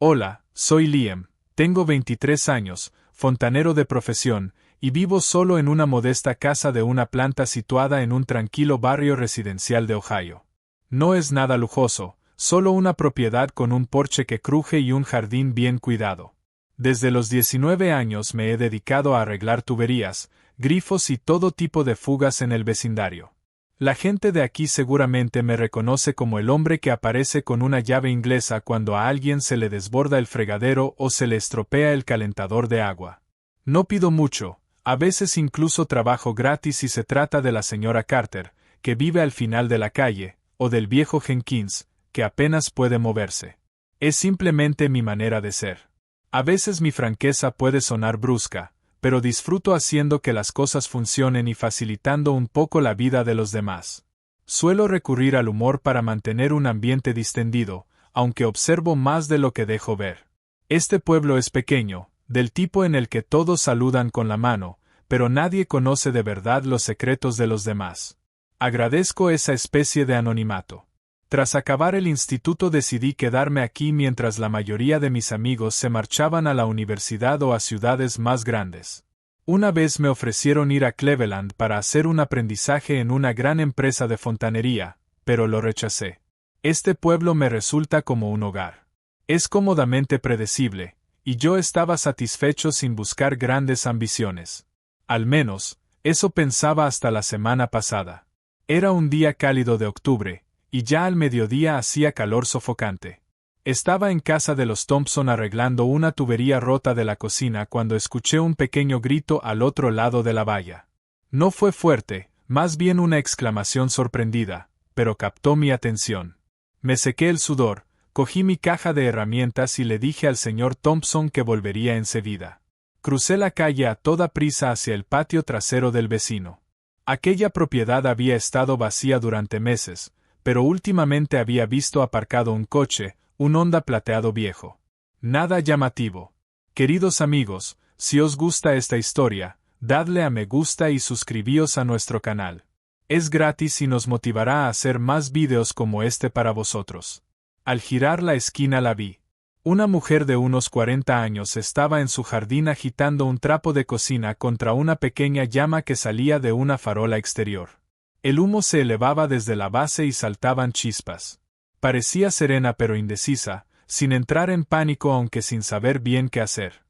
Hola, soy Liam, tengo 23 años, fontanero de profesión, y vivo solo en una modesta casa de una planta situada en un tranquilo barrio residencial de Ohio. No es nada lujoso, solo una propiedad con un porche que cruje y un jardín bien cuidado. Desde los 19 años me he dedicado a arreglar tuberías, grifos y todo tipo de fugas en el vecindario. La gente de aquí seguramente me reconoce como el hombre que aparece con una llave inglesa cuando a alguien se le desborda el fregadero o se le estropea el calentador de agua. No pido mucho, a veces incluso trabajo gratis si se trata de la señora Carter, que vive al final de la calle, o del viejo Jenkins, que apenas puede moverse. Es simplemente mi manera de ser. A veces mi franqueza puede sonar brusca, pero disfruto haciendo que las cosas funcionen y facilitando un poco la vida de los demás. Suelo recurrir al humor para mantener un ambiente distendido, aunque observo más de lo que dejo ver. Este pueblo es pequeño, del tipo en el que todos saludan con la mano, pero nadie conoce de verdad los secretos de los demás. Agradezco esa especie de anonimato. Tras acabar el instituto decidí quedarme aquí mientras la mayoría de mis amigos se marchaban a la universidad o a ciudades más grandes. Una vez me ofrecieron ir a Cleveland para hacer un aprendizaje en una gran empresa de fontanería, pero lo rechacé. Este pueblo me resulta como un hogar. Es cómodamente predecible, y yo estaba satisfecho sin buscar grandes ambiciones. Al menos, eso pensaba hasta la semana pasada. Era un día cálido de octubre, y ya al mediodía hacía calor sofocante. Estaba en casa de los Thompson arreglando una tubería rota de la cocina cuando escuché un pequeño grito al otro lado de la valla. No fue fuerte, más bien una exclamación sorprendida, pero captó mi atención. Me sequé el sudor, cogí mi caja de herramientas y le dije al señor Thompson que volvería enseguida. Crucé la calle a toda prisa hacia el patio trasero del vecino. Aquella propiedad había estado vacía durante meses, pero últimamente había visto aparcado un coche, un Honda plateado viejo. Nada llamativo. Queridos amigos, si os gusta esta historia, dadle a me gusta y suscribíos a nuestro canal. Es gratis y nos motivará a hacer más vídeos como este para vosotros. Al girar la esquina la vi. Una mujer de unos 40 años estaba en su jardín agitando un trapo de cocina contra una pequeña llama que salía de una farola exterior. El humo se elevaba desde la base y saltaban chispas. Parecía serena pero indecisa, sin entrar en pánico aunque sin saber bien qué hacer.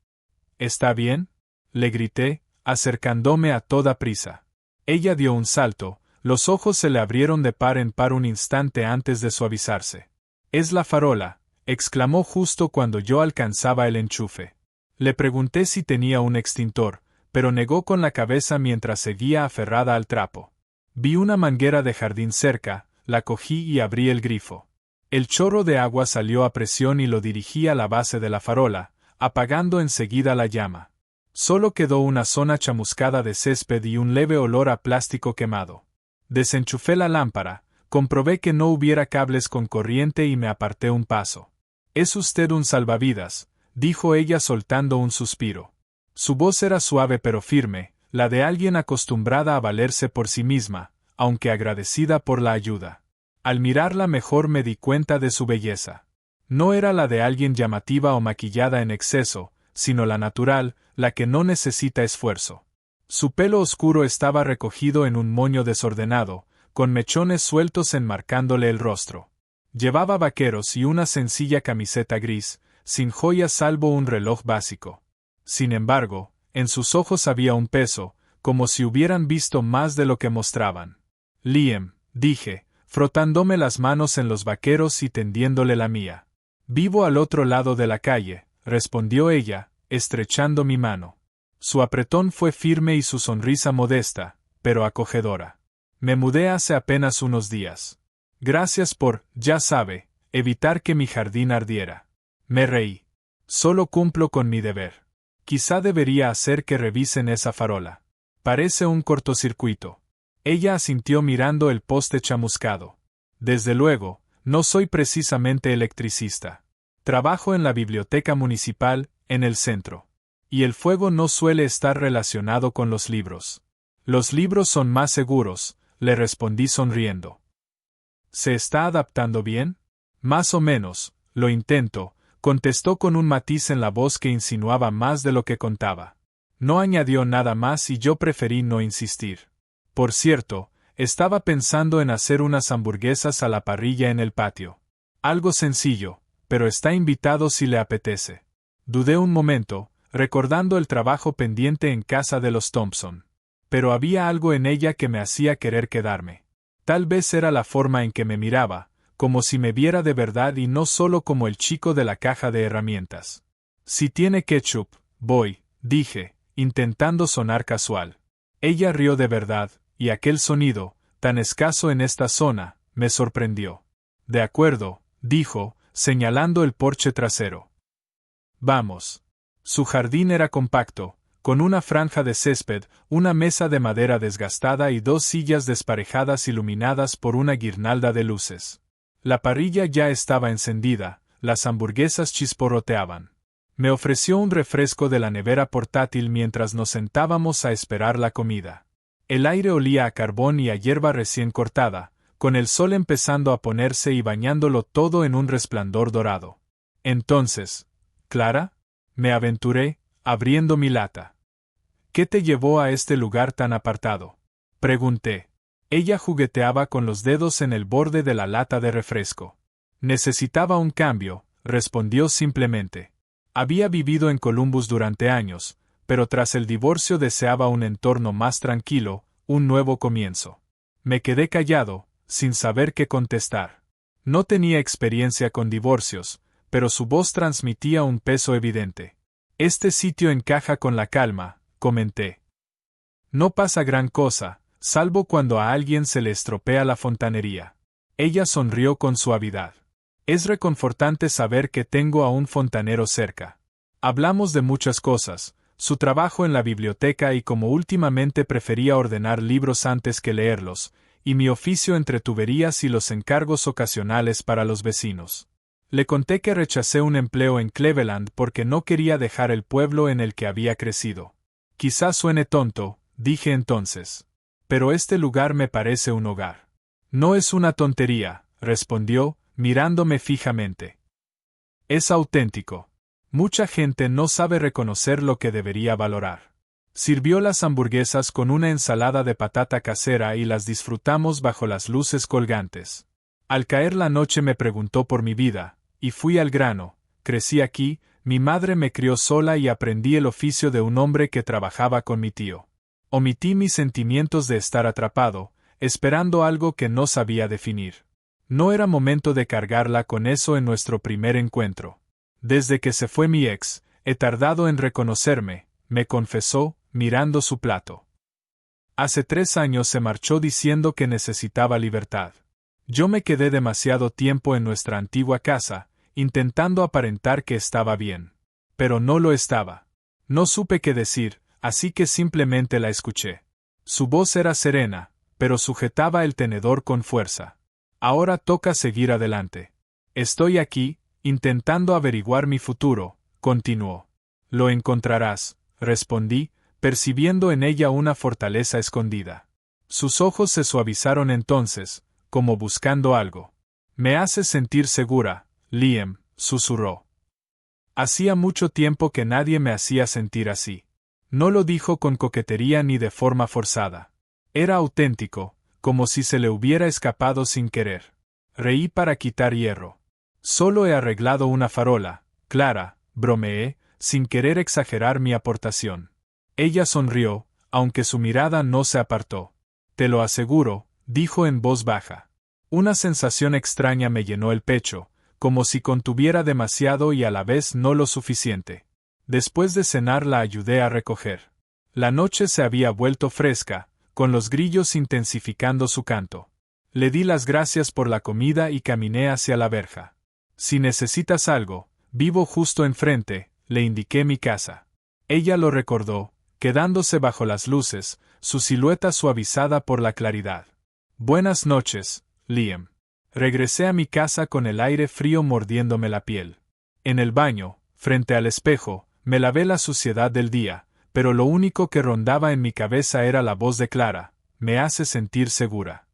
¿Está bien?, le grité, acercándome a toda prisa. Ella dio un salto, los ojos se le abrieron de par en par un instante antes de suavizarse. «Es la farola», exclamó justo cuando yo alcanzaba el enchufe. Le pregunté si tenía un extintor, pero negó con la cabeza mientras seguía aferrada al trapo. Vi una manguera de jardín cerca, la cogí y abrí el grifo. El chorro de agua salió a presión y lo dirigí a la base de la farola, apagando enseguida la llama. Solo quedó una zona chamuscada de césped y un leve olor a plástico quemado. Desenchufé la lámpara, comprobé que no hubiera cables con corriente y me aparté un paso. «Es usted un salvavidas», dijo ella soltando un suspiro. Su voz era suave pero firme, la de alguien acostumbrada a valerse por sí misma, aunque agradecida por la ayuda. Al mirarla mejor me di cuenta de su belleza. No era la de alguien llamativa o maquillada en exceso, sino la natural, la que no necesita esfuerzo. Su pelo oscuro estaba recogido en un moño desordenado, con mechones sueltos enmarcándole el rostro. Llevaba vaqueros y una sencilla camiseta gris, sin joyas salvo un reloj básico. Sin embargo, en sus ojos había un peso, como si hubieran visto más de lo que mostraban. «Liam», dije, frotándome las manos en los vaqueros y tendiéndole la mía. «Vivo al otro lado de la calle», respondió ella, estrechando mi mano. Su apretón fue firme y su sonrisa modesta, pero acogedora. «Me mudé hace apenas unos días. Gracias por, ya sabe, evitar que mi jardín ardiera». Me reí. «Solo cumplo con mi deber. Quizá debería hacer que revisen esa farola. Parece un cortocircuito». Ella asintió mirando el poste chamuscado. «Desde luego, no soy precisamente electricista. Trabajo en la biblioteca municipal, en el centro. Y el fuego no suele estar relacionado con los libros». «Los libros son más seguros», le respondí sonriendo. «¿Se está adaptando bien?» «Más o menos, lo intento», contestó con un matiz en la voz que insinuaba más de lo que contaba. No añadió nada más y yo preferí no insistir. Por cierto, estaba pensando en hacer unas hamburguesas a la parrilla en el patio. Algo sencillo, pero está invitado si le apetece. Dudé un momento, recordando el trabajo pendiente en casa de los Thompson. Pero había algo en ella que me hacía querer quedarme. Tal vez era la forma en que me miraba, como si me viera de verdad y no solo como el chico de la caja de herramientas. Si tiene ketchup, voy, dije, intentando sonar casual. Ella rió de verdad, y aquel sonido, tan escaso en esta zona, me sorprendió. De acuerdo, dijo, señalando el porche trasero. Vamos. Su jardín era compacto, con una franja de césped, una mesa de madera desgastada y dos sillas desparejadas iluminadas por una guirnalda de luces. La parrilla ya estaba encendida, las hamburguesas chisporroteaban. Me ofreció un refresco de la nevera portátil mientras nos sentábamos a esperar la comida. El aire olía a carbón y a hierba recién cortada, con el sol empezando a ponerse y bañándolo todo en un resplandor dorado. Entonces, ¿Clara? Me aventuré, abriendo mi lata. ¿Qué te llevó a este lugar tan apartado? Pregunté. Ella jugueteaba con los dedos en el borde de la lata de refresco. Necesitaba un cambio, respondió simplemente. Había vivido en Columbus durante años, pero tras el divorcio deseaba un entorno más tranquilo, un nuevo comienzo. Me quedé callado, sin saber qué contestar. No tenía experiencia con divorcios, pero su voz transmitía un peso evidente. Este sitio encaja con la calma, comenté. No pasa gran cosa, salvo cuando a alguien se le estropea la fontanería. Ella sonrió con suavidad. Es reconfortante saber que tengo a un fontanero cerca. Hablamos de muchas cosas, su trabajo en la biblioteca y cómo últimamente prefería ordenar libros antes que leerlos, y mi oficio entre tuberías y los encargos ocasionales para los vecinos. Le conté que rechacé un empleo en Cleveland porque no quería dejar el pueblo en el que había crecido. Quizás suene tonto, dije entonces. Pero este lugar me parece un hogar. No es una tontería, respondió, mirándome fijamente. Es auténtico. Mucha gente no sabe reconocer lo que debería valorar. Sirvió las hamburguesas con una ensalada de patata casera y las disfrutamos bajo las luces colgantes. Al caer la noche me preguntó por mi vida, y fui al grano. Crecí aquí, mi madre me crió sola y aprendí el oficio de un hombre que trabajaba con mi tío. Omití mis sentimientos de estar atrapado, esperando algo que no sabía definir. No era momento de cargarla con eso en nuestro primer encuentro. Desde que se fue mi ex, he tardado en reconocerme, me confesó, mirando su plato. Hace 3 años se marchó diciendo que necesitaba libertad. Yo me quedé demasiado tiempo en nuestra antigua casa, intentando aparentar que estaba bien. Pero no lo estaba. No supe qué decir, así que simplemente la escuché. Su voz era serena, pero sujetaba el tenedor con fuerza. Ahora toca seguir adelante. Estoy aquí, intentando averiguar mi futuro, continuó. Lo encontrarás, respondí, percibiendo en ella una fortaleza escondida. Sus ojos se suavizaron entonces, como buscando algo. Me haces sentir segura, Liam, susurró. Hacía mucho tiempo que nadie me hacía sentir así. No lo dijo con coquetería ni de forma forzada. Era auténtico, como si se le hubiera escapado sin querer. Reí para quitar hierro. Solo he arreglado una farola, Clara, bromeé, sin querer exagerar mi aportación. Ella sonrió, aunque su mirada no se apartó. Te lo aseguro, dijo en voz baja. Una sensación extraña me llenó el pecho, como si contuviera demasiado y a la vez no lo suficiente. Después de cenar la ayudé a recoger. La noche se había vuelto fresca, con los grillos intensificando su canto. Le di las gracias por la comida y caminé hacia la verja. Si necesitas algo, vivo justo enfrente, le indiqué mi casa. Ella lo recordó, quedándose bajo las luces, su silueta suavizada por la claridad. Buenas noches, Liam. Regresé a mi casa con el aire frío mordiéndome la piel. En el baño, frente al espejo, me lavé la suciedad del día, pero lo único que rondaba en mi cabeza era la voz de Clara, me hace sentir segura.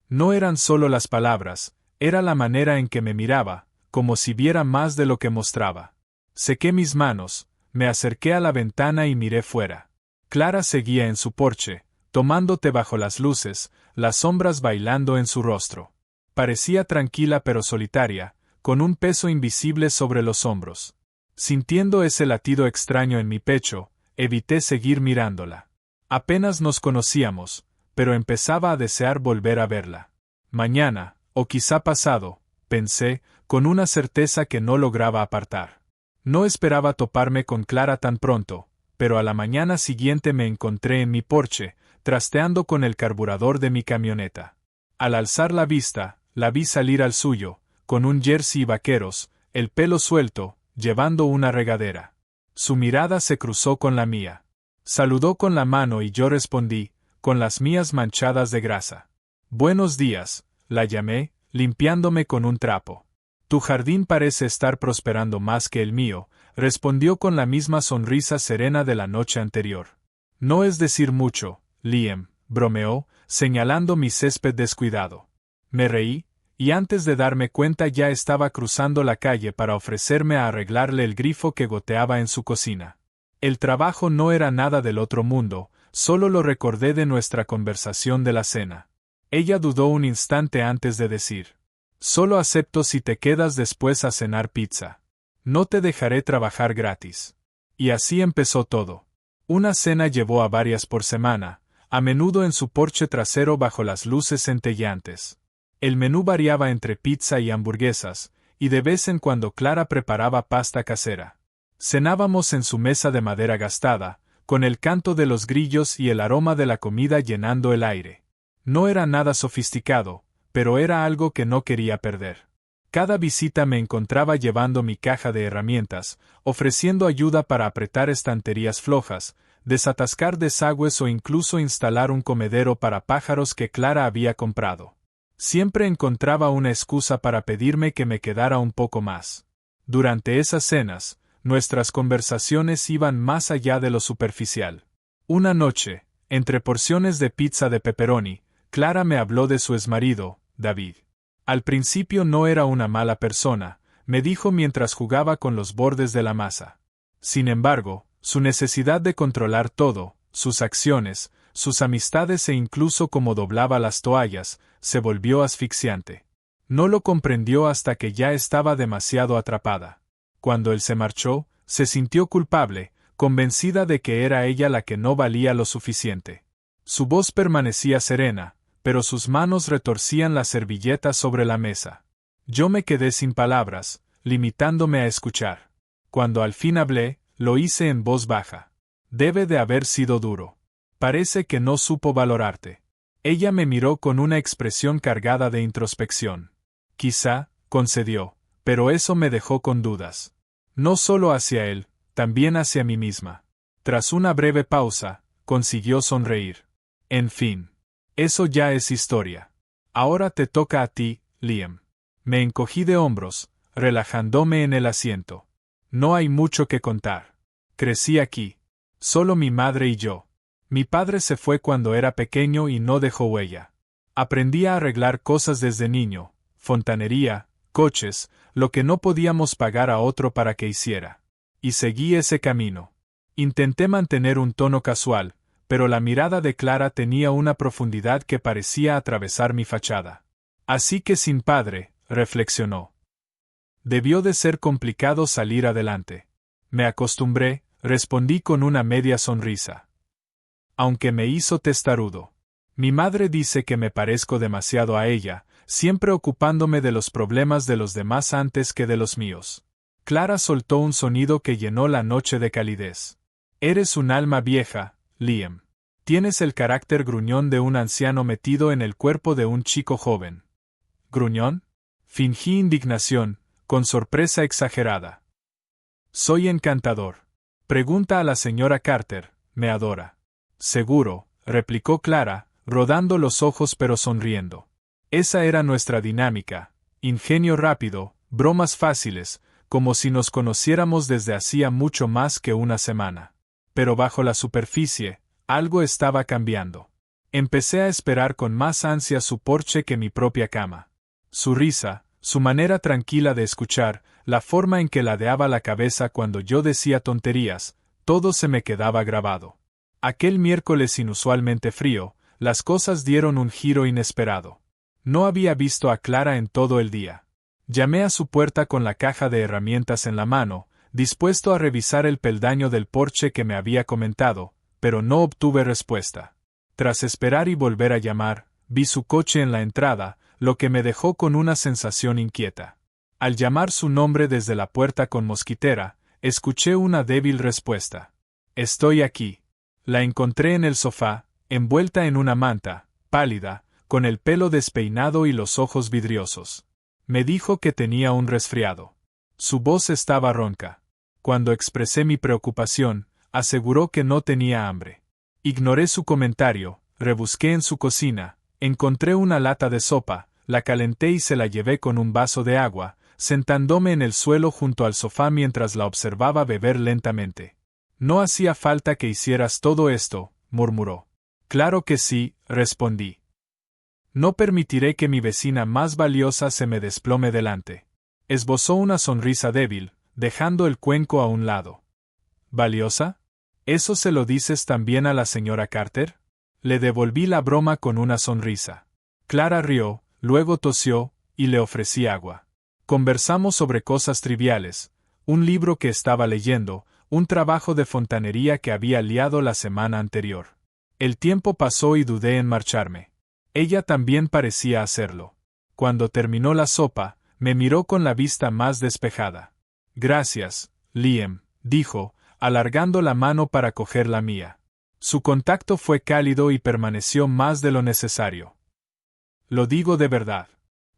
No eran solo las palabras, era la manera en que me miraba, como si viera más de lo que mostraba. Sequé mis manos, me acerqué a la ventana y miré fuera. Clara seguía en su porche, tomando té bajo las luces, las sombras bailando en su rostro. Parecía tranquila pero solitaria, con un peso invisible sobre los hombros. Sintiendo ese latido extraño en mi pecho, evité seguir mirándola. Apenas nos conocíamos, pero empezaba a desear volver a verla. Mañana, o quizá pasado, pensé, con una certeza que no lograba apartar. No esperaba toparme con Clara tan pronto, pero a la mañana siguiente me encontré en mi porche, trasteando con el carburador de mi camioneta. Al alzar la vista, la vi salir al suyo, con un jersey y vaqueros, el pelo suelto, llevando una regadera. Su mirada se cruzó con la mía. Saludó con la mano y yo respondí, con las mías manchadas de grasa. «Buenos días», la llamé, limpiándome con un trapo. «Tu jardín parece estar prosperando más que el mío», respondió con la misma sonrisa serena de la noche anterior. «No es decir mucho, Liam», bromeó, señalando mi césped descuidado. Me reí, y antes de darme cuenta ya estaba cruzando la calle para ofrecerme a arreglarle el grifo que goteaba en su cocina. El trabajo no era nada del otro mundo, solo lo recordé de nuestra conversación de la cena. Ella dudó un instante antes de decir: «Solo acepto si te quedas después a cenar pizza. No te dejaré trabajar gratis». Y así empezó todo. Una cena llevó a varias por semana, a menudo en su porche trasero bajo las luces centelleantes. El menú variaba entre pizza y hamburguesas, y de vez en cuando Clara preparaba pasta casera. Cenábamos en su mesa de madera gastada, con el canto de los grillos y el aroma de la comida llenando el aire. No era nada sofisticado, pero era algo que no quería perder. Cada visita me encontraba llevando mi caja de herramientas, ofreciendo ayuda para apretar estanterías flojas, desatascar desagües o incluso instalar un comedero para pájaros que Clara había comprado. Siempre encontraba una excusa para pedirme que me quedara un poco más. Durante esas cenas, nuestras conversaciones iban más allá de lo superficial. Una noche, entre porciones de pizza de pepperoni, Clara me habló de su exmarido, David. Al principio no era una mala persona, me dijo mientras jugaba con los bordes de la masa. Sin embargo, su necesidad de controlar todo, sus acciones, sus amistades e incluso cómo doblaba las toallas, se volvió asfixiante. No lo comprendió hasta que ya estaba demasiado atrapada. Cuando él se marchó, se sintió culpable, convencida de que era ella la que no valía lo suficiente. Su voz permanecía serena, pero sus manos retorcían la servilleta sobre la mesa. Yo me quedé sin palabras, limitándome a escuchar. Cuando al fin hablé, lo hice en voz baja. «Debe de haber sido duro. Parece que no supo valorarte». Ella me miró con una expresión cargada de introspección. «Quizá», concedió, pero eso me dejó con dudas. No solo hacia él, también hacia mí misma. Tras una breve pausa, consiguió sonreír. «En fin. Eso ya es historia. Ahora te toca a ti, Liam». Me encogí de hombros, relajándome en el asiento. No hay mucho que contar. Crecí aquí. Solo mi madre y yo. Mi padre se fue cuando era pequeño y no dejó huella. Aprendí a arreglar cosas desde niño, fontanería, coches, lo que no podíamos pagar a otro para que hiciera. Y seguí ese camino. Intenté mantener un tono casual, pero la mirada de Clara tenía una profundidad que parecía atravesar mi fachada. Así que sin padre, reflexionó. Debió de ser complicado salir adelante. Me acostumbré, respondí con una media sonrisa. Aunque me hizo testarudo. Mi madre dice que me parezco demasiado a ella, siempre ocupándome de los problemas de los demás antes que de los míos. Clara soltó un sonido que llenó la noche de calidez. Eres un alma vieja, Liam. Tienes el carácter gruñón de un anciano metido en el cuerpo de un chico joven. ¿Gruñón? Fingí indignación, con sorpresa exagerada. Soy encantador. Pregunta a la señora Carter, me adora. Seguro, replicó Clara, rodando los ojos pero sonriendo. Esa era nuestra dinámica, ingenio rápido, bromas fáciles, como si nos conociéramos desde hacía mucho más que una semana. Pero bajo la superficie, algo estaba cambiando. Empecé a esperar con más ansia su porche que mi propia cama. Su risa, Su manera tranquila de escuchar, la forma en que ladeaba la cabeza cuando yo decía tonterías, todo se me quedaba grabado. Aquel miércoles inusualmente frío, las cosas dieron un giro inesperado. No había visto a Clara en todo el día. Llamé a su puerta con la caja de herramientas en la mano, dispuesto a revisar el peldaño del porche que me había comentado, pero no obtuve respuesta. Tras esperar y volver a llamar, vi su coche en la entrada, lo que me dejó con una sensación inquieta. Al llamar su nombre desde la puerta con mosquitera, escuché una débil respuesta. «Estoy aquí». La encontré en el sofá, envuelta en una manta, pálida, con el pelo despeinado y los ojos vidriosos. Me dijo que tenía un resfriado. Su voz estaba ronca. Cuando expresé mi preocupación, aseguró que no tenía hambre. Ignoré su comentario, rebusqué en su cocina, encontré una lata de sopa, la calenté y se la llevé con un vaso de agua, sentándome en el suelo junto al sofá mientras la observaba beber lentamente. «No hacía falta que hicieras todo esto», murmuró. «Claro que sí», respondí. «No permitiré que mi vecina más valiosa se me desplome delante». Esbozó una sonrisa débil, dejando el cuenco a un lado. «¿Valiosa? ¿Eso se lo dices también a la señora Carter?» Le devolví la broma con una sonrisa. Clara rió, luego tosió, y le ofrecí agua. Conversamos sobre cosas triviales, un libro que estaba leyendo, un trabajo de fontanería que había liado la semana anterior. El tiempo pasó y dudé en marcharme. Ella también parecía hacerlo. Cuando terminó la sopa, me miró con la vista más despejada. «Gracias, Liam», dijo, alargando la mano para coger la mía. Su contacto fue cálido y permaneció más de lo necesario. «Lo digo de verdad.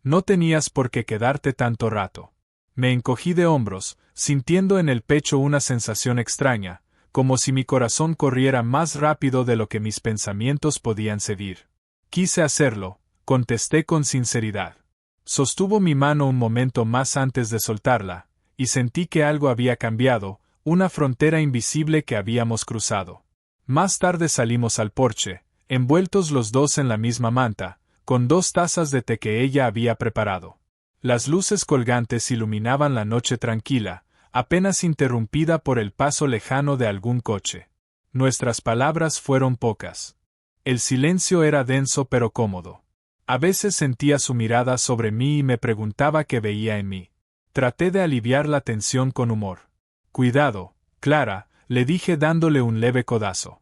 No tenías por qué quedarte tanto rato». Me encogí de hombros, sintiendo en el pecho una sensación extraña, como si mi corazón corriera más rápido de lo que mis pensamientos podían ceder. «Quise hacerlo», contesté con sinceridad. Sostuvo mi mano un momento más antes de soltarla, y sentí que algo había cambiado, una frontera invisible que habíamos cruzado. Más tarde salimos al porche, envueltos los dos en la misma manta, con 2 tazas de té que ella había preparado. Las luces colgantes iluminaban la noche tranquila, apenas interrumpida por el paso lejano de algún coche. Nuestras palabras fueron pocas. El silencio era denso pero cómodo. A veces sentía su mirada sobre mí y me preguntaba qué veía en mí. Traté de aliviar la tensión con humor. «Cuidado, Clara», le dije dándole un leve codazo.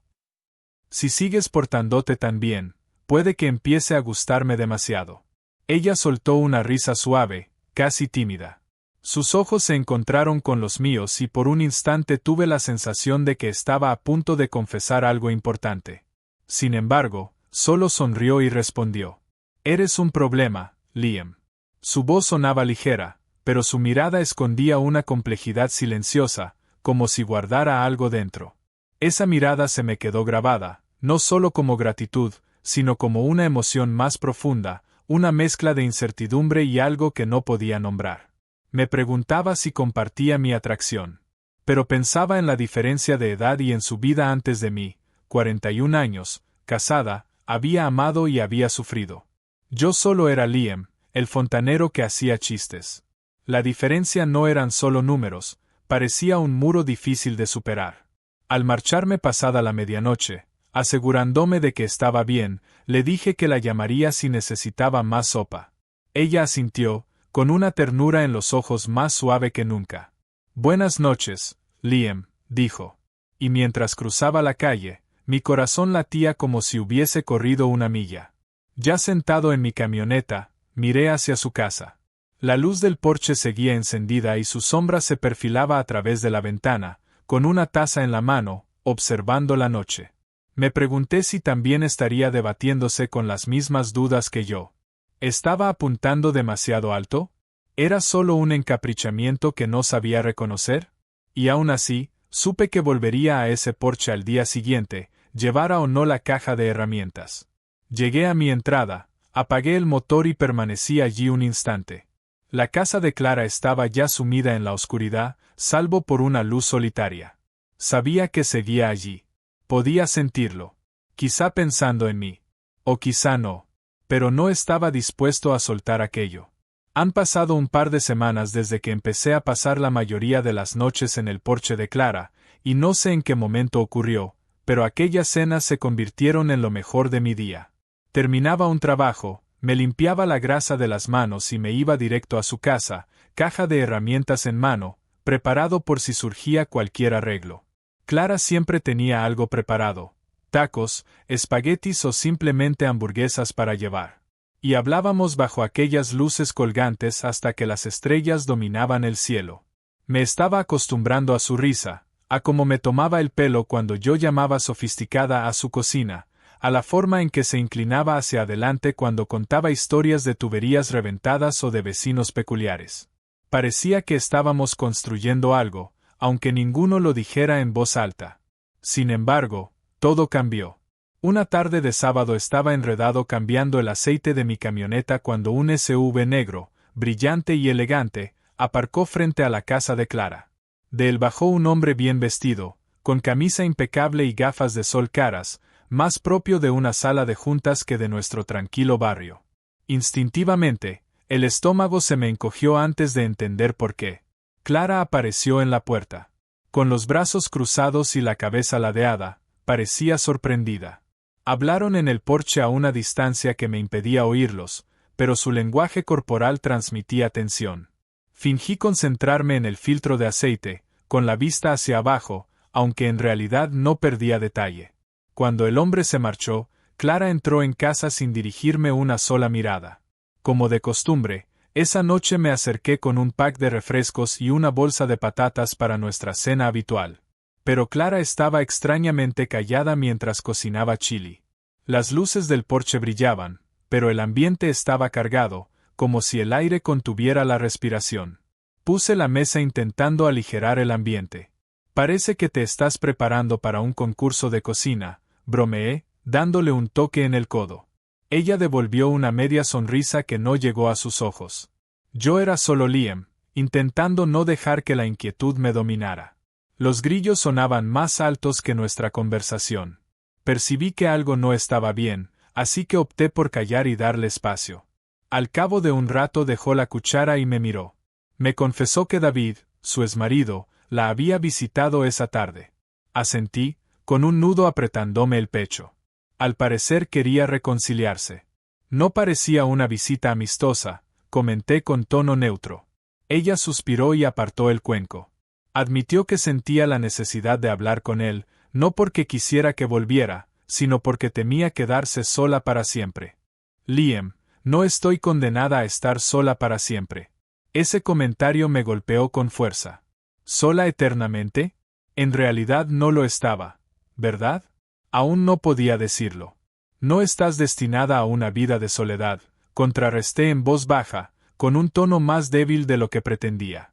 «Si sigues portándote tan bien, puede que empiece a gustarme demasiado». Ella soltó una risa suave, casi tímida. Sus ojos se encontraron con los míos y por un instante tuve la sensación de que estaba a punto de confesar algo importante. Sin embargo, solo sonrió y respondió. «Eres un problema, Liam». Su voz sonaba ligera, pero su mirada escondía una complejidad silenciosa, como si guardara algo dentro. Esa mirada se me quedó grabada, no solo como gratitud, sino como una emoción más profunda, una mezcla de incertidumbre y algo que no podía nombrar. Me preguntaba si compartía mi atracción. Pero pensaba en la diferencia de edad y en su vida antes de mí, 41 años, casada, había amado y había sufrido. Yo solo era Liam, el fontanero que hacía chistes. La diferencia no eran solo números, parecía un muro difícil de superar. Al marcharme pasada la medianoche, asegurándome de que estaba bien, le dije que la llamaría si necesitaba más sopa. Ella asintió, con una ternura en los ojos más suave que nunca. «Buenas noches, Liam», dijo. Y mientras cruzaba la calle, mi corazón latía como si hubiese corrido una milla. Ya sentado en mi camioneta, miré hacia su casa. La luz del porche seguía encendida y su sombra se perfilaba a través de la ventana, con una taza en la mano, observando la noche. Me pregunté si también estaría debatiéndose con las mismas dudas que yo. ¿Estaba apuntando demasiado alto? ¿Era solo un encaprichamiento que no sabía reconocer? Y aún así, supe que volvería a ese porche al día siguiente, llevara o no la caja de herramientas. Llegué a mi entrada, apagué el motor y permanecí allí un instante. La casa de Clara estaba ya sumida en la oscuridad, salvo por una luz solitaria. Sabía que seguía allí. Podía sentirlo. Quizá pensando en mí. O quizá no. Pero no estaba dispuesto a soltar aquello. Han pasado un par de semanas desde que empecé a pasar la mayoría de las noches en el porche de Clara, y no sé en qué momento ocurrió, pero aquellas cenas se convirtieron en lo mejor de mi día. Terminaba un trabajo, me limpiaba la grasa de las manos y me iba directo a su casa, caja de herramientas en mano, preparado por si surgía cualquier arreglo. Clara siempre tenía algo preparado: tacos, espaguetis o simplemente hamburguesas para llevar. Y hablábamos bajo aquellas luces colgantes hasta que las estrellas dominaban el cielo. Me estaba acostumbrando a su risa, a cómo me tomaba el pelo cuando yo llamaba sofisticada a su cocina, a la forma en que se inclinaba hacia adelante cuando contaba historias de tuberías reventadas o de vecinos peculiares. Parecía que estábamos construyendo algo, aunque ninguno lo dijera en voz alta. Sin embargo, todo cambió. Una tarde de sábado estaba enredado cambiando el aceite de mi camioneta cuando un SUV negro, brillante y elegante, aparcó frente a la casa de Clara. De él bajó un hombre bien vestido, con camisa impecable y gafas de sol caras, más propio de una sala de juntas que de nuestro tranquilo barrio. Instintivamente, el estómago se me encogió antes de entender por qué. Clara apareció en la puerta. Con los brazos cruzados y la cabeza ladeada, parecía sorprendida. Hablaron en el porche a una distancia que me impedía oírlos, pero su lenguaje corporal transmitía tensión. Fingí concentrarme en el filtro de aceite, con la vista hacia abajo, aunque en realidad no perdía detalle. Cuando el hombre se marchó, Clara entró en casa sin dirigirme una sola mirada. Como de costumbre, esa noche me acerqué con un pack de refrescos y una bolsa de patatas para nuestra cena habitual. Pero Clara estaba extrañamente callada mientras cocinaba chili. Las luces del porche brillaban, pero el ambiente estaba cargado, como si el aire contuviera la respiración. Puse la mesa intentando aligerar el ambiente. Parece que te estás preparando para un concurso de cocina, bromeé, dándole un toque en el codo. Ella devolvió una media sonrisa que no llegó a sus ojos. Yo era solo Liam, intentando no dejar que la inquietud me dominara. Los grillos sonaban más altos que nuestra conversación. Percibí que algo no estaba bien, así que opté por callar y darle espacio. Al cabo de un rato dejó la cuchara y me miró. Me confesó que David, su exmarido, la había visitado esa tarde. Asentí, con un nudo apretándome el pecho. Al parecer quería reconciliarse. No parecía una visita amistosa, comenté con tono neutro. Ella suspiró y apartó el cuenco. Admitió que sentía la necesidad de hablar con él, no porque quisiera que volviera, sino porque temía quedarse sola para siempre. Liam, no estoy condenada a estar sola para siempre. Ese comentario me golpeó con fuerza. ¿Sola eternamente? En realidad no lo estaba, ¿verdad? Aún no podía decirlo. No estás destinada a una vida de soledad, contrarresté en voz baja, con un tono más débil de lo que pretendía.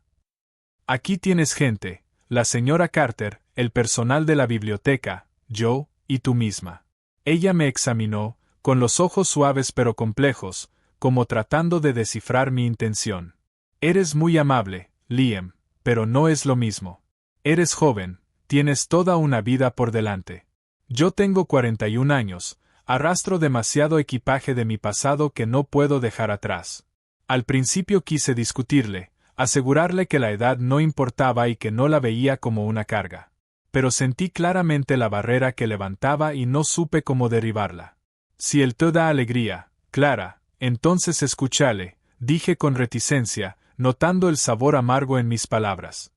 Aquí tienes gente, la señora Carter, el personal de la biblioteca, yo, y tú misma. Ella me examinó, con los ojos suaves pero complejos, como tratando de descifrar mi intención. Eres muy amable, Liam, pero no es lo mismo. Eres joven, tienes toda una vida por delante. Yo tengo 41 años, arrastro demasiado equipaje de mi pasado que no puedo dejar atrás. Al principio quise discutirle, asegurarle que la edad no importaba y que no la veía como una carga. Pero sentí claramente la barrera que levantaba y no supe cómo derribarla. Si él te da alegría, Clara, entonces escúchale, dije con reticencia, notando el sabor amargo en mis palabras.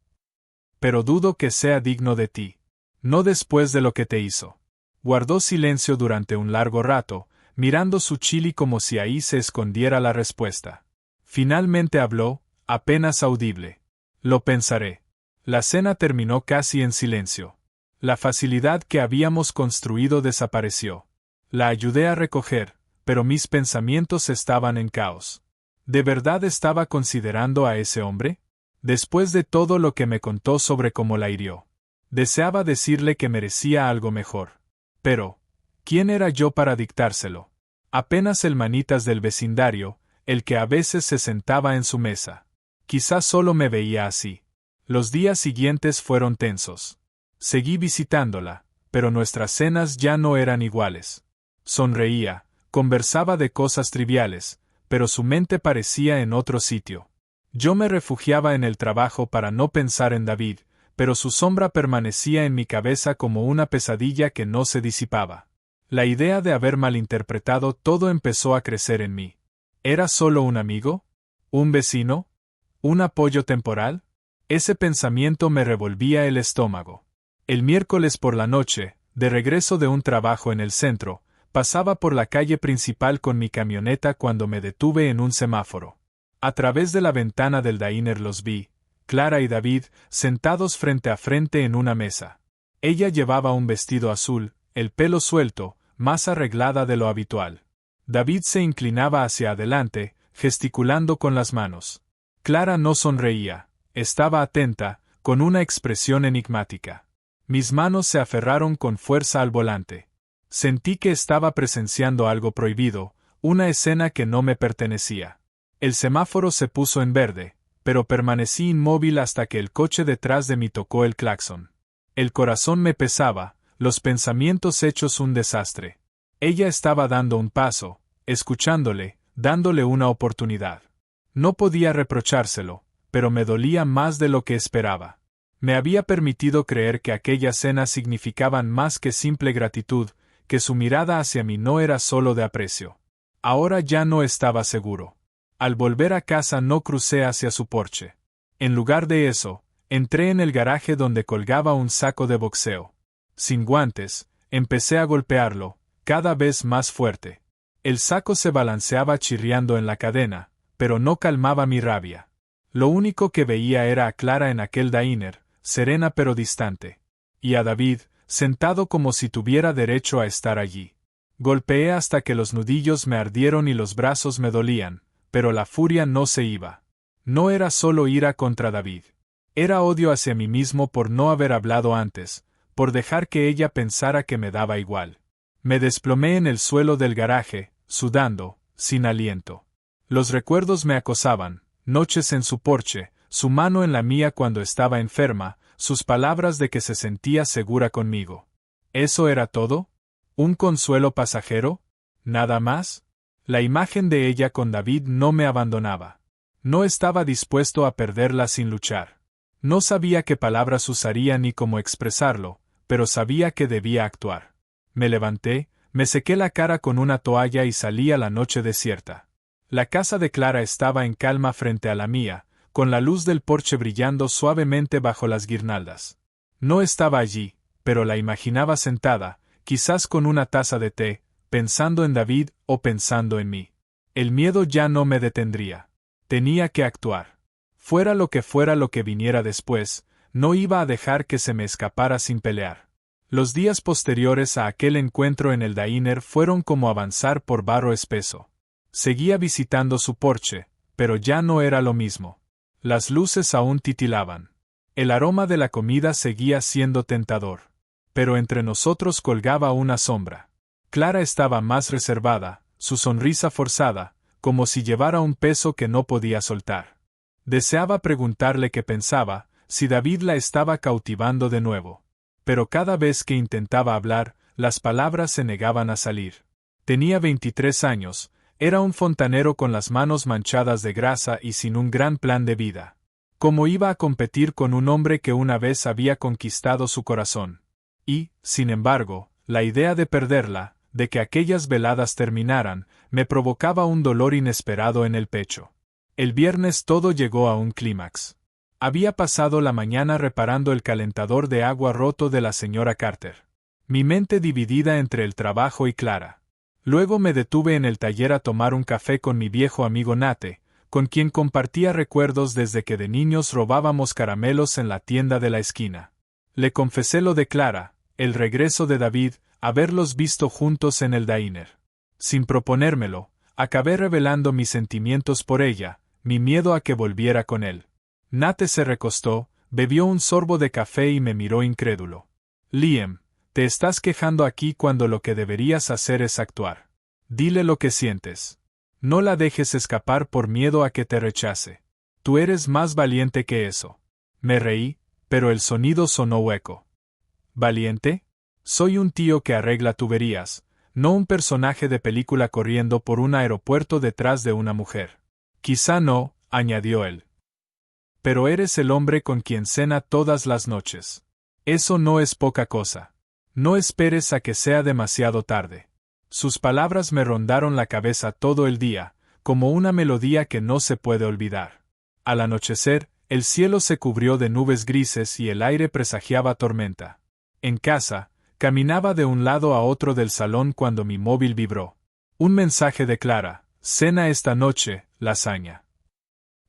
Pero dudo que sea digno de ti. No después de lo que te hizo. Guardó silencio durante un largo rato, mirando su chili como si ahí se escondiera la respuesta. Finalmente habló, apenas audible. Lo pensaré. La cena terminó casi en silencio. La facilidad que habíamos construido desapareció. La ayudé a recoger, pero mis pensamientos estaban en caos. ¿De verdad estaba considerando a ese hombre? Después de todo lo que me contó sobre cómo la hirió. Deseaba decirle que merecía algo mejor. Pero, ¿quién era yo para dictárselo? Apenas el manitas del vecindario, el que a veces se sentaba en su mesa. Quizás solo me veía así. Los días siguientes fueron tensos. Seguí visitándola, pero nuestras cenas ya no eran iguales. Sonreía, conversaba de cosas triviales, pero su mente parecía en otro sitio. Yo me refugiaba en el trabajo para no pensar en David, pero su sombra permanecía en mi cabeza como una pesadilla que no se disipaba. La idea de haber malinterpretado todo empezó a crecer en mí. ¿Era solo un amigo? ¿Un vecino? ¿Un apoyo temporal? Ese pensamiento me revolvía el estómago. El miércoles por la noche, de regreso de un trabajo en el centro, pasaba por la calle principal con mi camioneta cuando me detuve en un semáforo. A través de la ventana del diner los vi, Clara y David, sentados frente a frente en una mesa. Ella llevaba un vestido azul, el pelo suelto, más arreglada de lo habitual. David se inclinaba hacia adelante, gesticulando con las manos. Clara no sonreía, estaba atenta, con una expresión enigmática. Mis manos se aferraron con fuerza al volante. Sentí que estaba presenciando algo prohibido, una escena que no me pertenecía. El semáforo se puso en verde, pero permanecí inmóvil hasta que el coche detrás de mí tocó el claxon. El corazón me pesaba, los pensamientos hechos un desastre. Ella estaba dando un paso, escuchándole, dándole una oportunidad. No podía reprochárselo, pero me dolía más de lo que esperaba. Me había permitido creer que aquellas cenas significaban más que simple gratitud, que su mirada hacia mí no era solo de aprecio. Ahora ya no estaba seguro. Al volver a casa no crucé hacia su porche. En lugar de eso, entré en el garaje donde colgaba un saco de boxeo. Sin guantes, empecé a golpearlo, cada vez más fuerte. El saco se balanceaba chirriando en la cadena, pero no calmaba mi rabia. Lo único que veía era a Clara en aquel diner, serena pero distante. Y a David, sentado como si tuviera derecho a estar allí. Golpeé hasta que los nudillos me ardieron y los brazos me dolían, pero la furia no se iba. No era solo ira contra David. Era odio hacia mí mismo por no haber hablado antes, por dejar que ella pensara que me daba igual. Me desplomé en el suelo del garaje, sudando, sin aliento. Los recuerdos me acosaban, noches en su porche, su mano en la mía cuando estaba enferma, sus palabras de que se sentía segura conmigo. ¿Eso era todo? ¿Un consuelo pasajero? ¿Nada más? La imagen de ella con David no me abandonaba. No estaba dispuesto a perderla sin luchar. No sabía qué palabras usaría ni cómo expresarlo, pero sabía que debía actuar. Me levanté, me sequé la cara con una toalla y salí a la noche desierta. La casa de Clara estaba en calma frente a la mía, con la luz del porche brillando suavemente bajo las guirnaldas. No estaba allí, pero la imaginaba sentada, quizás con una taza de té, pensando en David o pensando en mí. El miedo ya no me detendría. Tenía que actuar. Fuera lo que viniera después, no iba a dejar que se me escapara sin pelear. Los días posteriores a aquel encuentro en el diner fueron como avanzar por barro espeso. Seguía visitando su porche, pero ya no era lo mismo. Las luces aún titilaban. El aroma de la comida seguía siendo tentador. Pero entre nosotros colgaba una sombra. Clara estaba más reservada, su sonrisa forzada, como si llevara un peso que no podía soltar. Deseaba preguntarle qué pensaba, si David la estaba cautivando de nuevo. Pero cada vez que intentaba hablar, las palabras se negaban a salir. Tenía 23 años, era un fontanero con las manos manchadas de grasa y sin un gran plan de vida. ¿Cómo iba a competir con un hombre que una vez había conquistado su corazón? Y, sin embargo, la idea de perderla, de que aquellas veladas terminaran, me provocaba un dolor inesperado en el pecho. El viernes todo llegó a un clímax. Había pasado la mañana reparando el calentador de agua roto de la señora Carter. Mi mente dividida entre el trabajo y Clara. Luego me detuve en el taller a tomar un café con mi viejo amigo Nate, con quien compartía recuerdos desde que de niños robábamos caramelos en la tienda de la esquina. Le confesé lo de Clara, el regreso de David, haberlos visto juntos en el diner. Sin proponérmelo, acabé revelando mis sentimientos por ella, mi miedo a que volviera con él. Nate se recostó, bebió un sorbo de café y me miró incrédulo. Liam, te estás quejando aquí cuando lo que deberías hacer es actuar. Dile lo que sientes. No la dejes escapar por miedo a que te rechace. Tú eres más valiente que eso. Me reí, pero el sonido sonó hueco. ¿Valiente? Soy un tío que arregla tuberías, no un personaje de película corriendo por un aeropuerto detrás de una mujer. Quizá no, añadió él. Pero eres el hombre con quien cena todas las noches. Eso no es poca cosa. No esperes a que sea demasiado tarde. Sus palabras me rondaron la cabeza todo el día, como una melodía que no se puede olvidar. Al anochecer, el cielo se cubrió de nubes grises y el aire presagiaba tormenta. En casa, caminaba de un lado a otro del salón cuando mi móvil vibró. Un mensaje de Clara: cena esta noche, lasaña.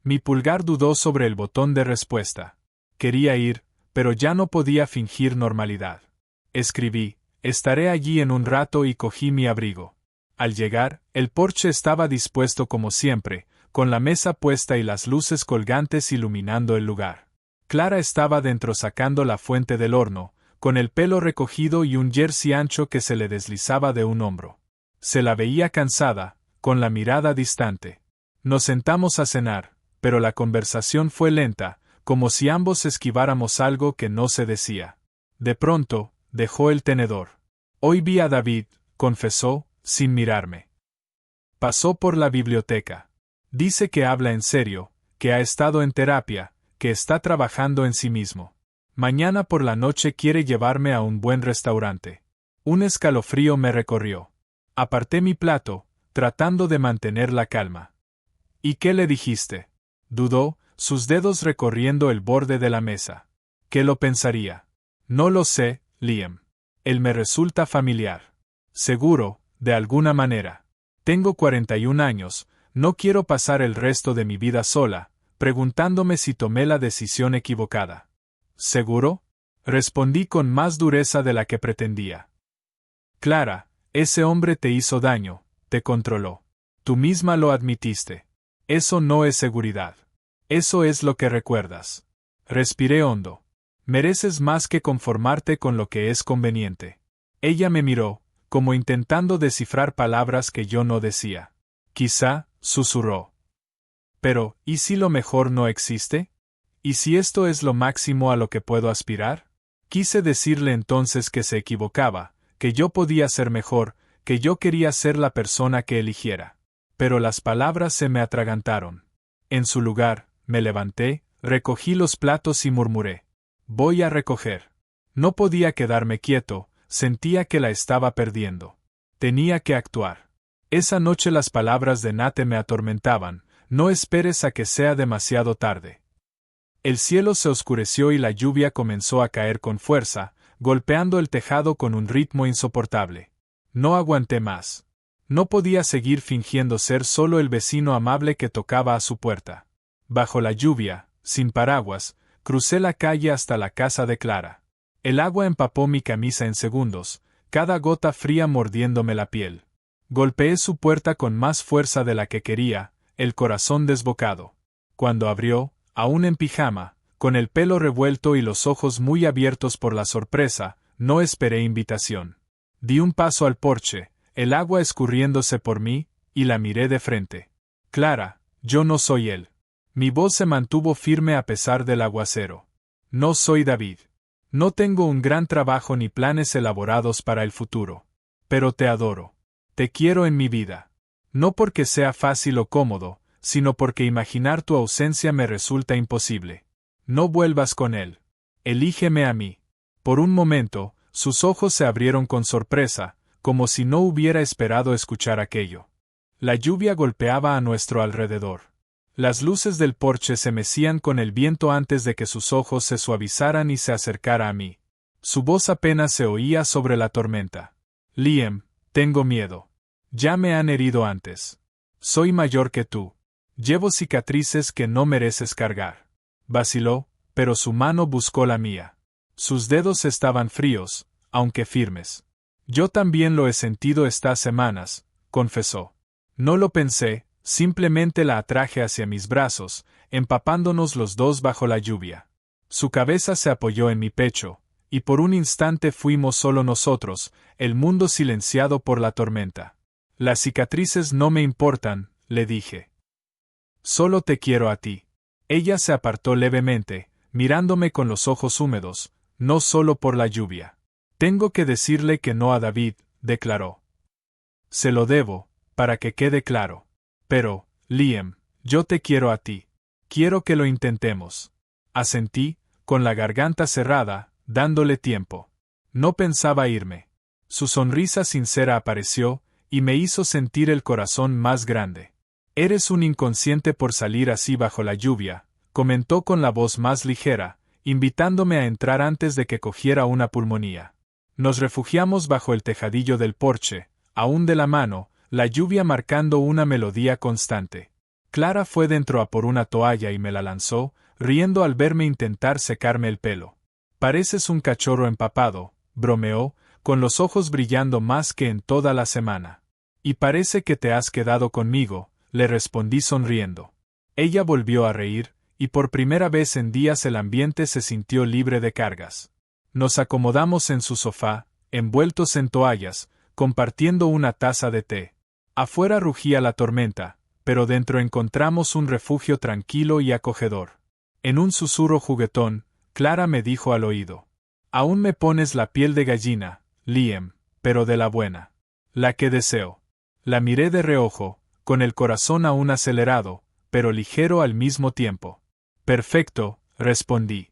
Mi pulgar dudó sobre el botón de respuesta. Quería ir, pero ya no podía fingir normalidad. Escribí: estaré allí en un rato, y cogí mi abrigo. Al llegar, el porche estaba dispuesto como siempre, con la mesa puesta y las luces colgantes iluminando el lugar. Clara estaba dentro sacando la fuente del horno, con el pelo recogido y un jersey ancho que se le deslizaba de un hombro. Se la veía cansada, con la mirada distante. Nos sentamos a cenar, pero la conversación fue lenta, como si ambos esquiváramos algo que no se decía. De pronto, dejó el tenedor. Hoy vi a David, confesó, sin mirarme. Pasó por la biblioteca. Dice que habla en serio, que ha estado en terapia, que está trabajando en sí mismo. Mañana por la noche quiere llevarme a un buen restaurante. Un escalofrío me recorrió. Aparté mi plato, tratando de mantener la calma. ¿Y qué le dijiste? Dudó, sus dedos recorriendo el borde de la mesa. ¿Qué lo pensaría? No lo sé, Liam. Él me resulta familiar. Seguro, de alguna manera. Tengo 41 años, no quiero pasar el resto de mi vida sola, preguntándome si tomé la decisión equivocada. ¿Seguro? Respondí con más dureza de la que pretendía. Clara, ese hombre te hizo daño, te controló. Tú misma lo admitiste. Eso no es seguridad. Eso es lo que recuerdas. Respiré hondo. Mereces más que conformarte con lo que es conveniente. Ella me miró, como intentando descifrar palabras que yo no decía. Quizá, susurró. Pero, ¿y si lo mejor no existe? ¿Y si esto es lo máximo a lo que puedo aspirar? Quise decirle entonces que se equivocaba, que yo podía ser mejor, que yo quería ser la persona que eligiera. Pero las palabras se me atragantaron. En su lugar, me levanté, recogí los platos y murmuré: voy a recoger. No podía quedarme quieto, sentía que la estaba perdiendo. Tenía que actuar. Esa noche las palabras de Nate me atormentaban: no esperes a que sea demasiado tarde. El cielo se oscureció y la lluvia comenzó a caer con fuerza, golpeando el tejado con un ritmo insoportable. No aguanté más. No podía seguir fingiendo ser solo el vecino amable que tocaba a su puerta. Bajo la lluvia, sin paraguas, crucé la calle hasta la casa de Clara. El agua empapó mi camisa en segundos, cada gota fría mordiéndome la piel. Golpeé su puerta con más fuerza de la que quería, el corazón desbocado. Cuando abrió, aún en pijama, con el pelo revuelto y los ojos muy abiertos por la sorpresa, no esperé invitación. Di un paso al porche, el agua escurriéndose por mí, y la miré de frente. Clara, yo no soy él. Mi voz se mantuvo firme a pesar del aguacero. No soy David. No tengo un gran trabajo ni planes elaborados para el futuro. Pero te adoro. Te quiero en mi vida. No porque sea fácil o cómodo, sino porque imaginar tu ausencia me resulta imposible. No vuelvas con él. Elígeme a mí. Por un momento, sus ojos se abrieron con sorpresa, como si no hubiera esperado escuchar aquello. La lluvia golpeaba a nuestro alrededor. Las luces del porche se mecían con el viento antes de que sus ojos se suavizaran y se acercara a mí. Su voz apenas se oía sobre la tormenta. Liam, tengo miedo. Ya me han herido antes. Soy mayor que tú. Llevo cicatrices que no mereces cargar. Vaciló, pero su mano buscó la mía. Sus dedos estaban fríos, aunque firmes. Yo también lo he sentido estas semanas, confesó. No lo pensé, simplemente la atraje hacia mis brazos, empapándonos los dos bajo la lluvia. Su cabeza se apoyó en mi pecho, y por un instante fuimos solo nosotros, el mundo silenciado por la tormenta. Las cicatrices no me importan, le dije. Solo te quiero a ti. Ella se apartó levemente, mirándome con los ojos húmedos, no solo por la lluvia. Tengo que decirle que no a David, declaró. Se lo debo, para que quede claro. Pero, Liam, yo te quiero a ti. Quiero que lo intentemos. Asentí, con la garganta cerrada, dándole tiempo. No pensaba irme. Su sonrisa sincera apareció, y me hizo sentir el corazón más grande. Eres un inconsciente por salir así bajo la lluvia, comentó con la voz más ligera, invitándome a entrar antes de que cogiera una pulmonía. Nos refugiamos bajo el tejadillo del porche, aún de la mano, la lluvia marcando una melodía constante. Clara fue dentro a por una toalla y me la lanzó, riendo al verme intentar secarme el pelo. Pareces un cachorro empapado, bromeó, con los ojos brillando más que en toda la semana. Y parece que te has quedado conmigo, le respondí sonriendo. Ella volvió a reír, y por primera vez en días el ambiente se sintió libre de cargas. Nos acomodamos en su sofá, envueltos en toallas, compartiendo una taza de té. Afuera rugía la tormenta, pero dentro encontramos un refugio tranquilo y acogedor. En un susurro juguetón, Clara me dijo al oído: «Aún me pones la piel de gallina, Liam, pero de la buena. La que deseo». La miré de reojo, con el corazón aún acelerado, pero ligero al mismo tiempo. «Perfecto», respondí.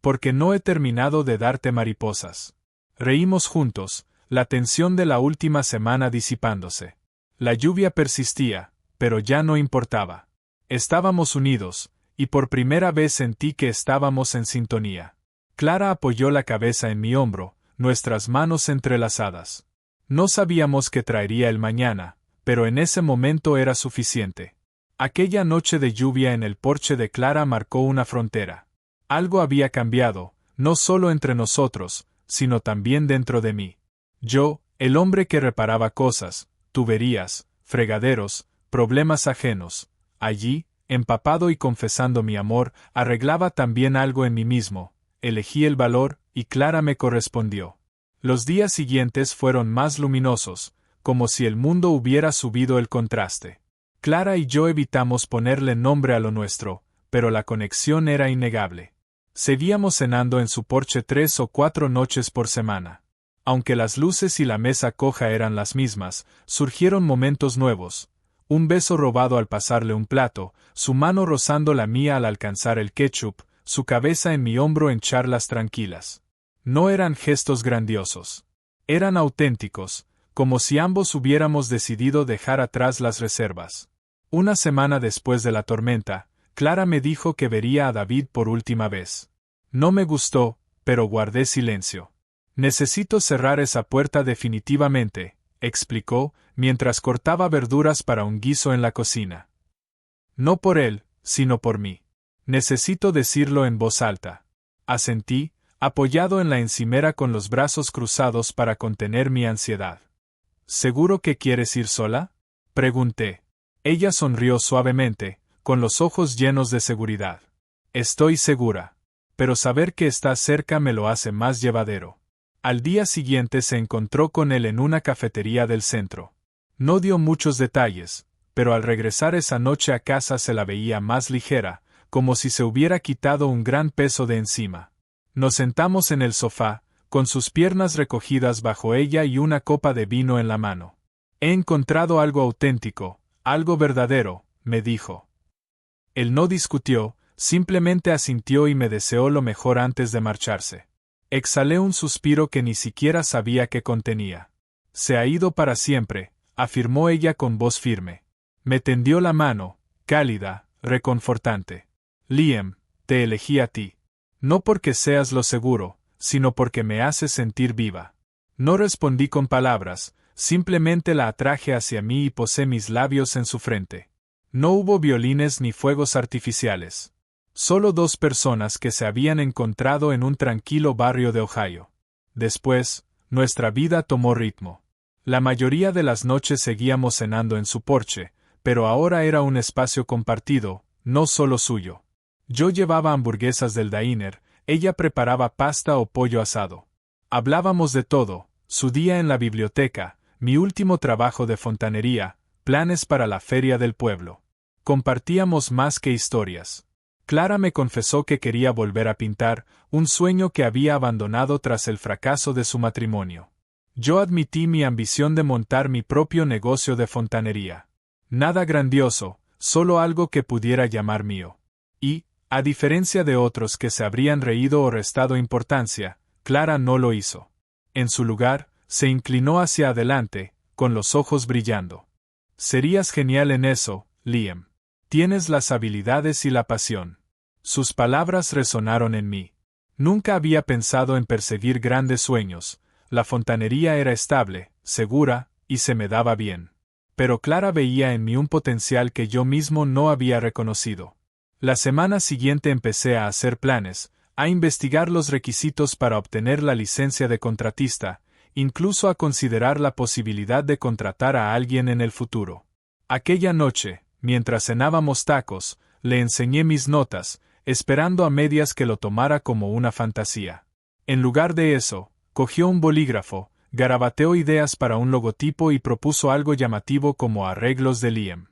«Porque no he terminado de darte mariposas». Reímos juntos, la tensión de la última semana disipándose. La lluvia persistía, pero ya no importaba. Estábamos unidos, y por primera vez sentí que estábamos en sintonía. Clara apoyó la cabeza en mi hombro, nuestras manos entrelazadas. No sabíamos qué traería el mañana, pero en ese momento era suficiente. Aquella noche de lluvia en el porche de Clara marcó una frontera. Algo había cambiado, no solo entre nosotros, sino también dentro de mí. Yo, el hombre que reparaba cosas, tuberías, fregaderos, problemas ajenos, allí, empapado y confesando mi amor, arreglaba también algo en mí mismo. Elegí el valor, y Clara me correspondió. Los días siguientes fueron más luminosos, como si el mundo hubiera subido el contraste. Clara y yo evitamos ponerle nombre a lo nuestro, pero la conexión era innegable. Seguíamos cenando en su porche 3 o 4 noches por semana. Aunque las luces y la mesa coja eran las mismas, surgieron momentos nuevos. Un beso robado al pasarle un plato, su mano rozando la mía al alcanzar el ketchup, su cabeza en mi hombro en charlas tranquilas. No eran gestos grandiosos. Eran auténticos, como si ambos hubiéramos decidido dejar atrás las reservas. Una semana después de la tormenta, Clara me dijo que vería a David por última vez. No me gustó, pero guardé silencio. Necesito cerrar esa puerta definitivamente, explicó, mientras cortaba verduras para un guiso en la cocina. No por él, sino por mí. Necesito decirlo en voz alta. Asentí, apoyado en la encimera con los brazos cruzados para contener mi ansiedad. ¿Seguro que quieres ir sola?, pregunté. Ella sonrió suavemente, con los ojos llenos de seguridad. Estoy segura. Pero saber que estás cerca me lo hace más llevadero. Al día siguiente se encontró con él en una cafetería del centro. No dio muchos detalles, pero al regresar esa noche a casa se la veía más ligera, como si se hubiera quitado un gran peso de encima. Nos sentamos en el sofá, con sus piernas recogidas bajo ella y una copa de vino en la mano. He encontrado algo auténtico, algo verdadero, me dijo. Él no discutió, simplemente asintió y me deseó lo mejor antes de marcharse. Exhalé un suspiro que ni siquiera sabía que contenía. Se ha ido para siempre, afirmó ella con voz firme. Me tendió la mano, cálida, reconfortante. Liam, te elegí a ti. No porque seas lo seguro, sino porque me haces sentir viva. No respondí con palabras, simplemente la atraje hacia mí y posé mis labios en su frente. No hubo violines ni fuegos artificiales. Solo dos personas que se habían encontrado en un tranquilo barrio de Ohio. Después, nuestra vida tomó ritmo. La mayoría de las noches seguíamos cenando en su porche, pero ahora era un espacio compartido, no solo suyo. Yo llevaba hamburguesas del diner, ella preparaba pasta o pollo asado. Hablábamos de todo, su día en la biblioteca, mi último trabajo de fontanería, planes para la feria del pueblo. Compartíamos más que historias. Clara me confesó que quería volver a pintar, un sueño que había abandonado tras el fracaso de su matrimonio. Yo admití mi ambición de montar mi propio negocio de fontanería. Nada grandioso, solo algo que pudiera llamar mío. Y, a diferencia de otros que se habrían reído o restado importancia, Clara no lo hizo. En su lugar, se inclinó hacia adelante, con los ojos brillando. Serías genial en eso, Liam. Tienes las habilidades y la pasión. Sus palabras resonaron en mí. Nunca había pensado en perseguir grandes sueños. La fontanería era estable, segura, y se me daba bien. Pero Clara veía en mí un potencial que yo mismo no había reconocido. La semana siguiente empecé a hacer planes, a investigar los requisitos para obtener la licencia de contratista, incluso a considerar la posibilidad de contratar a alguien en el futuro. Aquella noche, mientras cenábamos tacos, le enseñé mis notas, esperando a medias que lo tomara como una fantasía. En lugar de eso, cogió un bolígrafo, garabateó ideas para un logotipo y propuso algo llamativo como arreglos de Liam.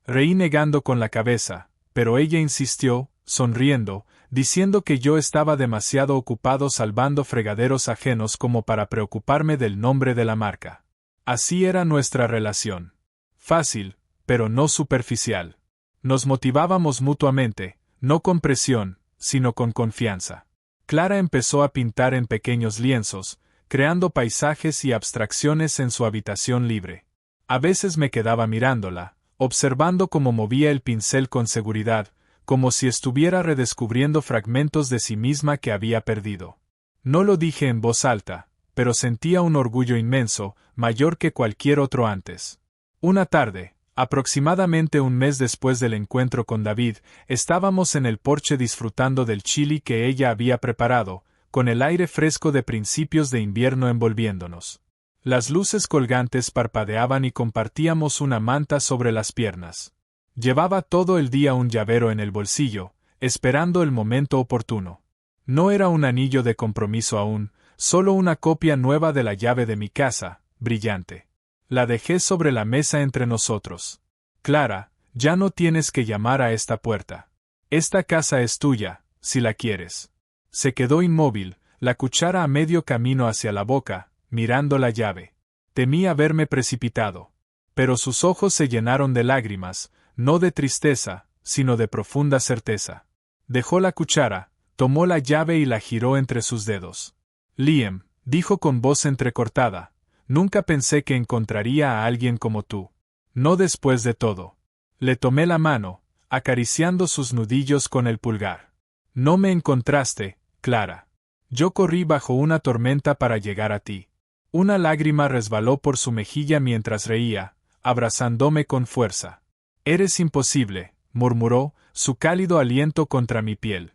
Reí negando con la cabeza, pero ella insistió, sonriendo, diciendo que yo estaba demasiado ocupado salvando fregaderos ajenos como para preocuparme del nombre de la marca. Así era nuestra relación. Fácil, pero no superficial. Nos motivábamos mutuamente, no con presión, sino con confianza. Clara empezó a pintar en pequeños lienzos, creando paisajes y abstracciones en su habitación libre. A veces me quedaba mirándola, observando cómo movía el pincel con seguridad, como si estuviera redescubriendo fragmentos de sí misma que había perdido. No lo dije en voz alta, pero sentía un orgullo inmenso, mayor que cualquier otro antes. Una tarde, aproximadamente un mes después del encuentro con David, estábamos en el porche disfrutando del chili que ella había preparado, con el aire fresco de principios de invierno envolviéndonos. Las luces colgantes parpadeaban y compartíamos una manta sobre las piernas. Llevaba todo el día un llavero en el bolsillo, esperando el momento oportuno. No era un anillo de compromiso aún, solo una copia nueva de la llave de mi casa, brillante. La dejé sobre la mesa entre nosotros. Clara, ya no tienes que llamar a esta puerta. Esta casa es tuya, si la quieres. Se quedó inmóvil, la cuchara a medio camino hacia la boca, mirando la llave. Temí haberme precipitado. Pero sus ojos se llenaron de lágrimas, no de tristeza, sino de profunda certeza. Dejó la cuchara, tomó la llave y la giró entre sus dedos. Liam, dijo con voz entrecortada, nunca pensé que encontraría a alguien como tú. No después de todo. Le tomé la mano, acariciando sus nudillos con el pulgar. No me encontraste, Clara. Yo corrí bajo una tormenta para llegar a ti. Una lágrima resbaló por su mejilla mientras reía, abrazándome con fuerza. Eres imposible, murmuró, su cálido aliento contra mi piel.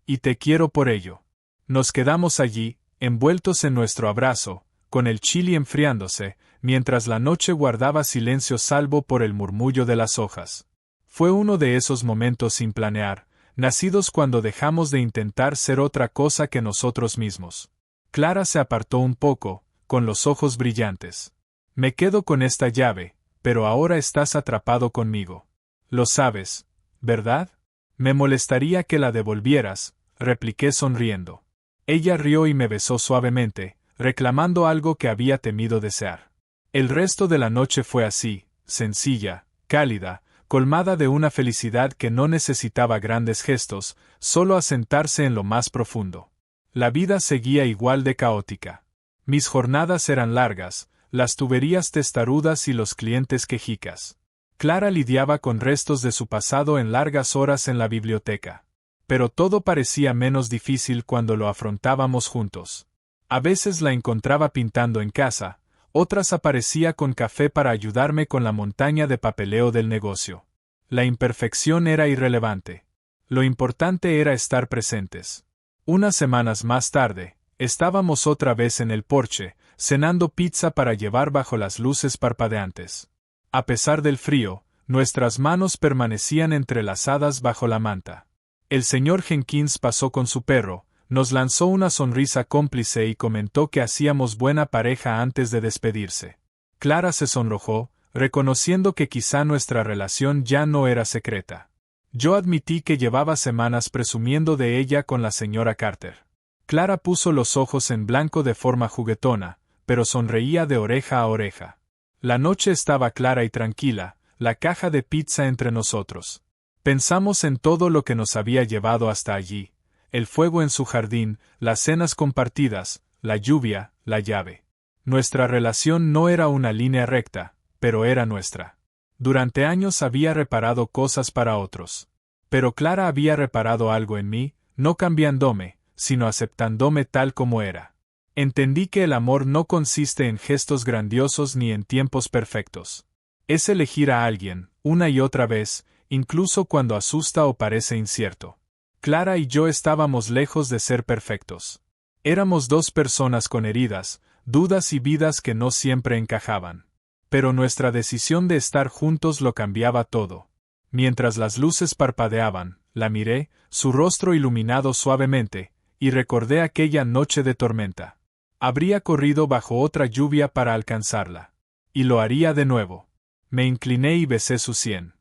Y te quiero por ello. Nos quedamos allí, envueltos en nuestro abrazo, con el chili enfriándose, mientras la noche guardaba silencio salvo por el murmullo de las hojas. Fue uno de esos momentos sin planear, nacidos cuando dejamos de intentar ser otra cosa que nosotros mismos. Clara se apartó un poco, con los ojos brillantes. Me quedo con esta llave, pero ahora estás atrapado conmigo. Lo sabes, ¿verdad? Me molestaría que la devolvieras, repliqué sonriendo. Ella rió y me besó suavemente, reclamando algo que había temido desear. El resto de la noche fue así, sencilla, cálida, colmada de una felicidad que no necesitaba grandes gestos, solo asentarse en lo más profundo. La vida seguía igual de caótica. Mis jornadas eran largas, las tuberías testarudas y los clientes quejicas. Clara lidiaba con restos de su pasado en largas horas en la biblioteca. Pero todo parecía menos difícil cuando lo afrontábamos juntos. A veces la encontraba pintando en casa, otras aparecía con café para ayudarme con la montaña de papeleo del negocio. La imperfección era irrelevante. Lo importante era estar presentes. Unas semanas más tarde, estábamos otra vez en el porche, cenando pizza para llevar bajo las luces parpadeantes. A pesar del frío, nuestras manos permanecían entrelazadas bajo la manta. El señor Jenkins pasó con su perro, nos lanzó una sonrisa cómplice y comentó que hacíamos buena pareja antes de despedirse. Clara se sonrojó, reconociendo que quizá nuestra relación ya no era secreta. Yo admití que llevaba semanas presumiendo de ella con la señora Carter. Clara puso los ojos en blanco de forma juguetona, pero sonreía de oreja a oreja. La noche estaba clara y tranquila, la caja de pizza entre nosotros. Pensamos en todo lo que nos había llevado hasta allí, el fuego en su jardín, las cenas compartidas, la lluvia, la llave. Nuestra relación no era una línea recta, pero era nuestra. Durante años había reparado cosas para otros. Pero Clara había reparado algo en mí, no cambiándome, sino aceptándome tal como era. Entendí que el amor no consiste en gestos grandiosos ni en tiempos perfectos. Es elegir a alguien, una y otra vez, incluso cuando asusta o parece incierto. Clara y yo estábamos lejos de ser perfectos. Éramos dos personas con heridas, dudas y vidas que no siempre encajaban. Pero nuestra decisión de estar juntos lo cambiaba todo. Mientras las luces parpadeaban, la miré, su rostro iluminado suavemente, y recordé aquella noche de tormenta. Habría corrido bajo otra lluvia para alcanzarla. Y lo haría de nuevo. Me incliné y besé su sien.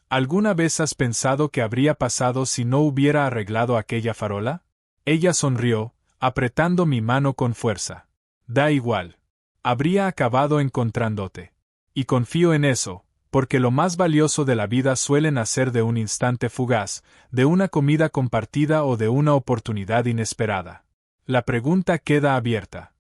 ¿Alguna vez has pensado qué habría pasado si no hubiera arreglado aquella farola? Ella sonrió, apretando mi mano con fuerza. Da igual. Habría acabado encontrándote. Y confío en eso, porque lo más valioso de la vida suele nacer de un instante fugaz, de una comida compartida o de una oportunidad inesperada. La pregunta queda abierta.